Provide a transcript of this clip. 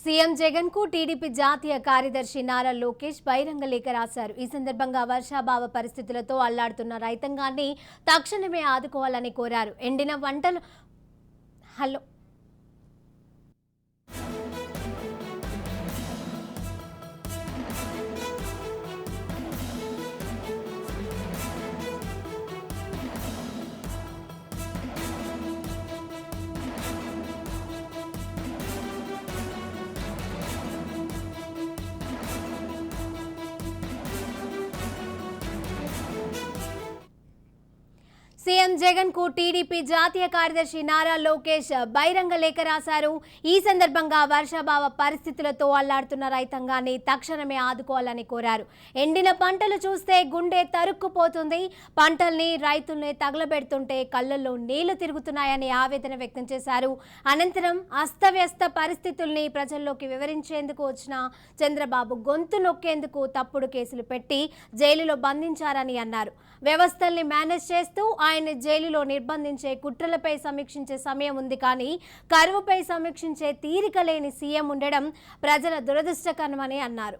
CM Jagan కు TDP జాతీయ కార్యదర్శి నారా లోకేష్ బహిరంగ లేఖ రాశారు. ఈ సందర్భంగా వర్షాభావ పరిస్థితులతో అల్లాడుతున్న రైతాంగాన్ని తక్షణమే ఆదుకోవాలని కోరారు. ఎండిన వంటలు హలో సీఎం జగన్ కు టీడీపీ జాతీయ కార్యదర్శి నారా లోకేష్ బహిరంగ లేఖ రాశారు. ఈ సందర్భంగా వర్షాభావ పరిస్థితులతో అల్లాడుతున్న రైతాంగాన్ని తక్షణమే ఆదుకోవాలని కోరారు. ఎండిన పంటలు చూస్తే గుండె తరుక్కుపోతుంది. పంటల్ని రైతుల్ని తగలబెడుతుంటే కళ్ళల్లో నీళ్లు తిరుగుతున్నాయని ఆవేదన వ్యక్తం చేశారు. అనంతరం అస్తవ్యస్త పరిస్థితుల్ని ప్రజల్లోకి వివరించేందుకు వచ్చిన చంద్రబాబు గొంతు నొక్కేందుకు తప్పుడు కేసులు పెట్టి జైలులో బంధించారని అన్నారు. వ్యవస్థల్ని మేనేజ్ చేస్తూ ఆయన జైలులో నిర్బంధించే కుట్రలపై సమీక్షించే సమయం ఉంది, కానీ కరువుపై సమీక్షించే తీరిక లేని సీఎం ఉండడం ప్రజల దురదృష్టకరమని అన్నారు.